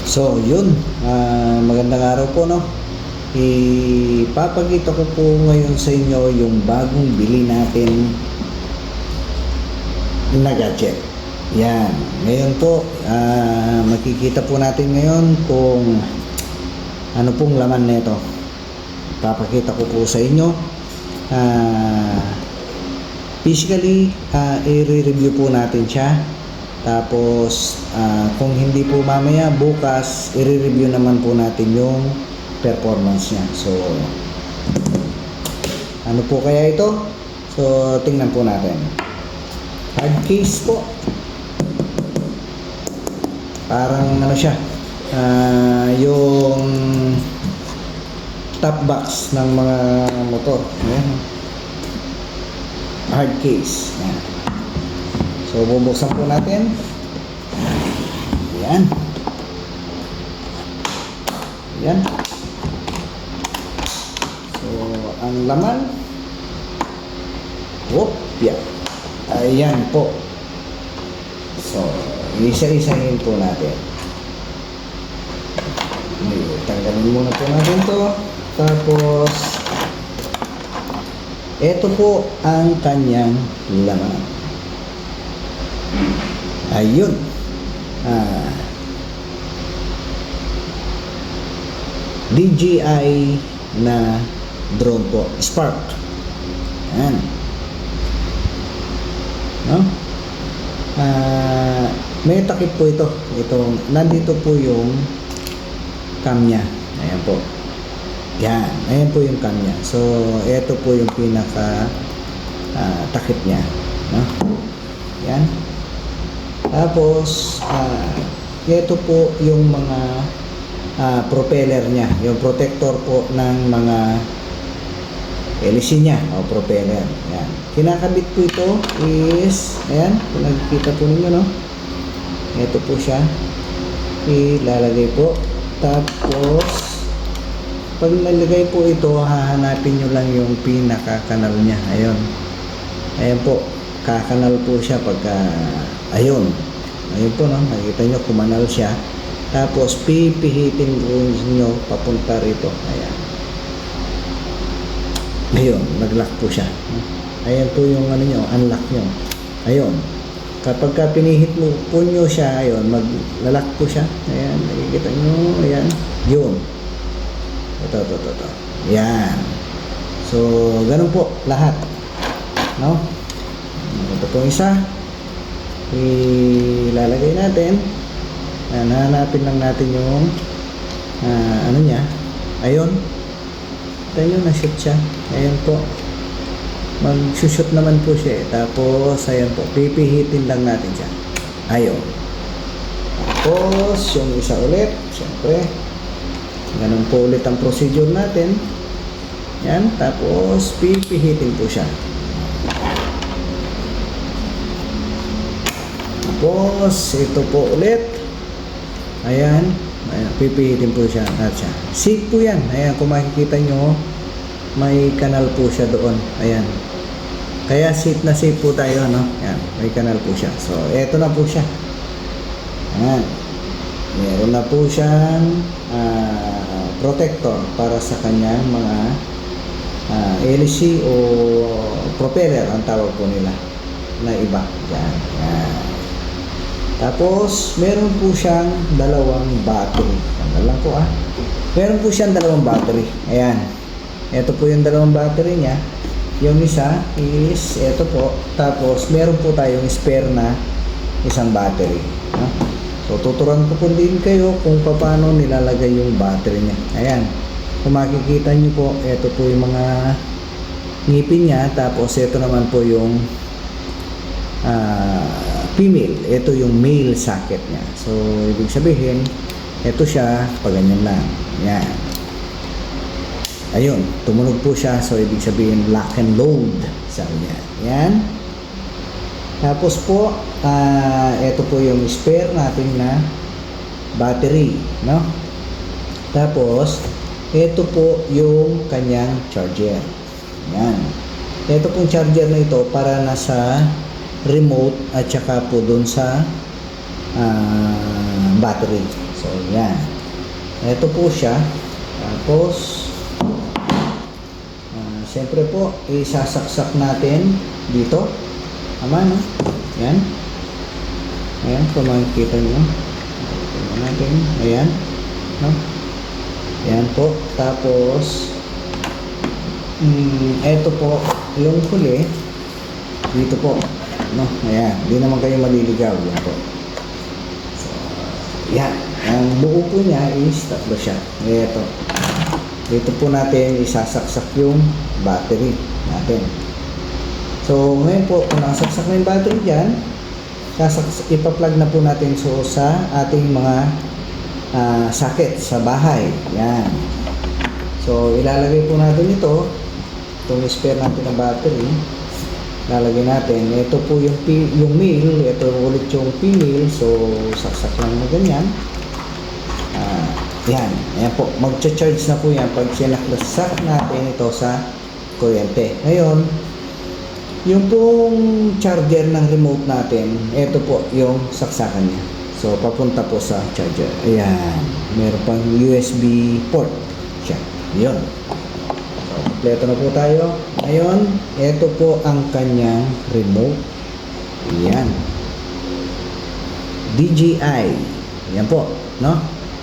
So, yun. Magandang araw po, no? Ipapakita ko po ngayon sa inyo yung bagong bili natin na gadget. Yan. Ngayon po, makikita po natin ngayon kung ano pong laman nito. Ipapakita ko po sa inyo. Physically, i-review po natin siya. Tapos, kung hindi po mamaya, bukas, i-review naman po natin yung performance niya. So, ano po kaya ito? So, tingnan po natin. Hard case po. Parang ano siya, yung top box ng mga motor. Ayan. Hard case. Ayan. So, bubuksan po natin. Ayan. Ayan. So, ang laman. Whoop. Yeah. Ayan po. So, isa-isahin po natin. Tanggalin muna po natin to. Tapos, ito po ang kanyang laman. Ayun. DJI na drone po. Spark. Ayan. No? May takip po ito. Nandito po yung cam niya. Ayan po. Yan. Ayan po yung cam niya. So, ito po yung pinaka takip niya. No? Yan. Tapos, ito po yung mga propeller niya. Yung protector po ng mga hélice niya o propeller. Yan. Kinakabit po ito is, ayan, kung nakikita po ninyo, no? Ito po siya. Ilalagay po. Tapos, pag nalagay po ito, hahanapin nyo lang yung pinaka-kanal niya. Ayun. Ayan po. Kakanal po siya pagka, ayun po, no? Nakita nyo, kumanal siya. Tapos, pipihitin po nyo papunta rito. Ayan. Ayun, nag-lock po siya. Ayan po yung ano nyo, unlock nyo. Ayun. Kapag ka pinihit mo po nyo siya, ayun, mag-lock po siya. Ayan, nakikita nyo, ayan. Yun. Ito. Ayan. So, ganun po, lahat. No? Ito po isa. Ilalagay natin. Hanapin lang natin yung ano niya. Ayun. Ito yung na-shoot siya. Ayun po. Mag-shoot naman po siya. Tapos, ayun po. Pipihitin lang natin siya. Ayun. Tapos, yung isa ulit. Siyempre. Ganun po ulit ang procedure natin. Yan. Tapos, pipihitin po siya. Tapos, ito po ulit. Ayan. Ayan, pipihitin po siya. Seat po yan. Ayan, kung makikita nyo, may kanal po siya doon. Ayan. Kaya seat na seat po tayo, no? Ayan, may kanal po siya. So, eto na po siya. Ayan. Meron na po siyang protector para sa kanyang mga hélice o propeller, ang tawag po nila na iba. Ayan. Ayan. Tapos, meron po siyang dalawang battery. Tanggal lang po Meron po siyang dalawang battery. Ayan. Ito po yung dalawang battery niya. Yung isa is, ito po. Tapos, meron po tayong spare na isang battery. So, tuturuan ko po din kayo kung paano nilalagay yung battery niya. Ayan. Kung makikita nyo po, ito po yung mga ngipin niya. Tapos, ito naman po yung female. Ito yung male socket niya. So, ibig sabihin, ito siya, pag ganyan lang. Yan. Ayun, tumunog po siya. So, ibig sabihin, lock and load. Sabi niya. Yan. Tapos po, ito po yung spare natin na battery. No? Tapos, ito po yung kanyang charger. Yan. Ito pong charger na ito para nasa remote at saka po doon sa battery. So, yan. Ito po siya. Tapos, siyempre po, isasaksak natin dito. Tama, no? Yan. Ayan, kung makikita nyo. Tingnan natin. Ayan. No? Ayan po. Tapos, ito po, yung huli, dito po. No? Ayan. Hindi naman kayo maliligaw. Yan po. So, yan. Ang buo po niya is tatlo siya. Ito. Dito po natin isasaksak yung battery natin. So, ngayon po, kung nasaksak na yung battery dyan, ipa-plug na po natin sa ating mga socket sa bahay. Yan. So, ilalagay po natin ito. Itong spare natin na battery. Ilalagay natin. Ito po yung male. Ito ulit yung female. So, saksak lang na ganyan. Yan. Ayan po. Mag-charge na po yan pag sinaksak natin ito sa kuryente. Ngayon, yung pong charger ng remote natin, ito po yung saksakan niya. So, papunta po sa charger. Ayan. Meron pang USB port siya. Yun. So, kompleto na po tayo. Ngayon, ito po ang kanyang remote. Ayan. DJI. Ayan po. No?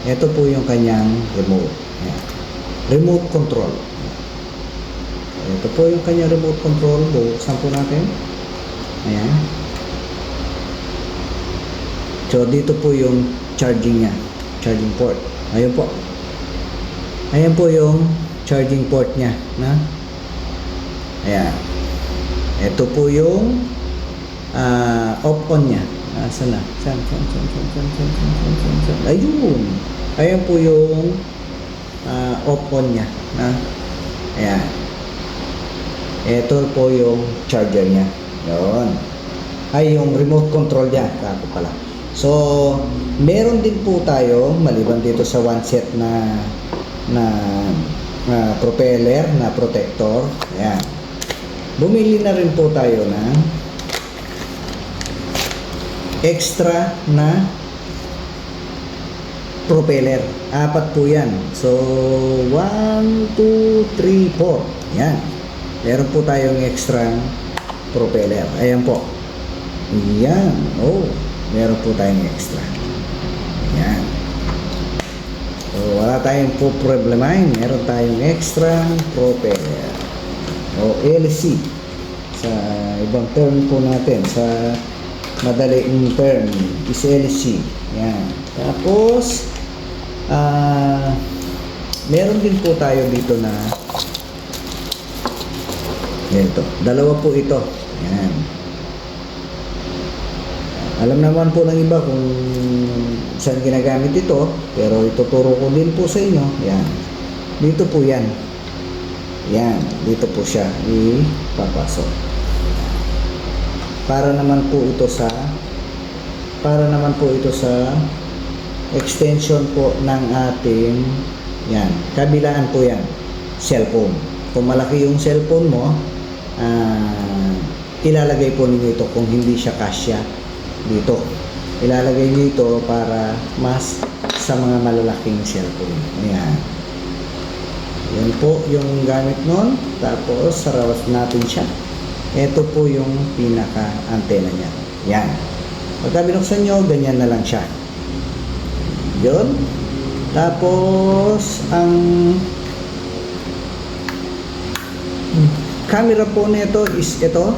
Ito po yung kanyang remote. Ayan. Remote control. Ito po yung kanya remote control. Buksan po natin. Ayan. So, dito po yung charging niya. Charging port. Ayun po. Ayan po yung charging port niya. Na? Ayan. Ito po yung off-on niya. Saan na? Saan? Ayun. Ayan po yung off-on niya. Na? Ayan. Ito po yung charger niya. Yun. Ay, yung remote control niya. Kako pala. So, meron din po tayo, maliban dito sa one set na propeller, na protector. Ayan. Bumili na rin po tayo ng extra na propeller. 4 po yan. So, 1, 2, 3, 4. Yan. Meron po tayong extra propeller. Ayan po. Yan. Oh, meron po tayong extra. Yan. So, wala tayong po problemahin. Meron tayong extra propeller. O LC. Sa ibang term po natin. Sa madaling term is LC. Yan. Tapos, meron din po tayo dito na ito. Dalawa po ito. Yan. Alam naman po ng iba kung saan ginagamit ito, pero ituturo ko din po sa inyo. Yan. Dito po yan. Yan. Dito po siya ipapasok. Para naman po ito sa extension po ng ating yan. Kabilaan po yan. Cellphone. Kung malaki yung cellphone mo, ilalagay po ninyo ito kung hindi siya kasya dito. Ilalagay nyo ito para mas sa mga malalaking cellphone. Ayan. Yan po yung gamit nun. Tapos, sarawas natin siya. Ito po yung pinaka-antena niya. Yan. Pagka binuksan nyo, ganyan na lang siya. Yun. Tapos, ang camera po nito is ito.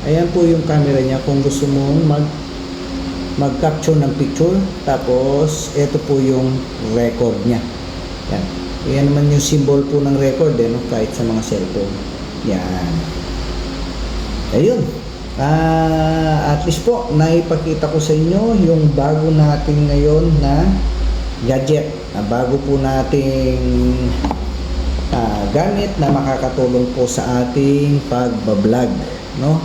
Ayan po yung camera niya kung gusto mong mag-capture ng picture. Tapos ito po yung record niya. Yan. Yan naman yung symbol po ng record no? Kahit sa mga cellphone. Yan. Ayun. At least po naipakita ko sa inyo yung bago natin ngayon na gadget. Bago po nating gamit na makakatulong po sa ating pagbablog, no?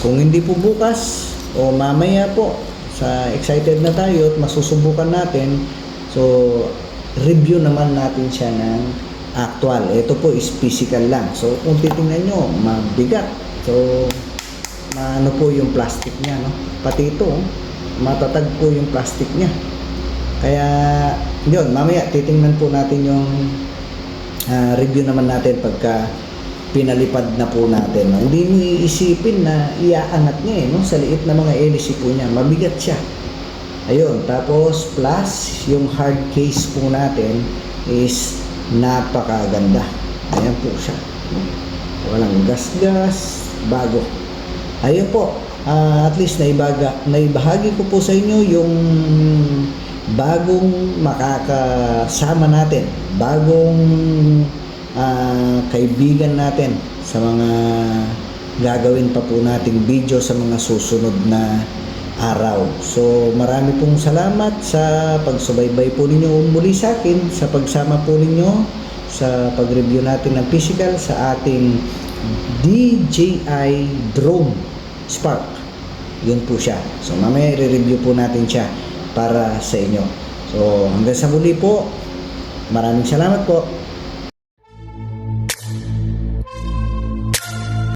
Kung hindi po bukas o mamaya po excited na tayo at masusubukan natin, so review naman natin siya ng actual. Ito po is physical lang. So kung titingnan nyo, mabigat. So ano po yung plastic niya, no? Pati ito, matatag po yung plastic niya. Kaya yun, mamaya titingnan po natin yung review naman natin pagka pinalipad na po natin. No? Hindi mo iisipin na iaangat niya no? Sa liit na mga hélice po niya, mabigat siya. Ayun, tapos plus yung hard case po natin is napakaganda. Ayan po siya. Walang gas-gas, bago. Ayun po, at least naibahagi ko po sa inyo yung bagong makakasama natin, bagong kaibigan natin sa mga gagawin pa po nating video sa mga susunod na araw. So marami pong salamat sa pagsubaybay po ninyo muli sa akin, sa pagsama po ninyo sa pag-review natin ng physical sa ating DJI Drone Spark. Yun po siya. So mamaya i-review po natin siya para sa inyo. So hanggang sa muli po, maraming salamat po.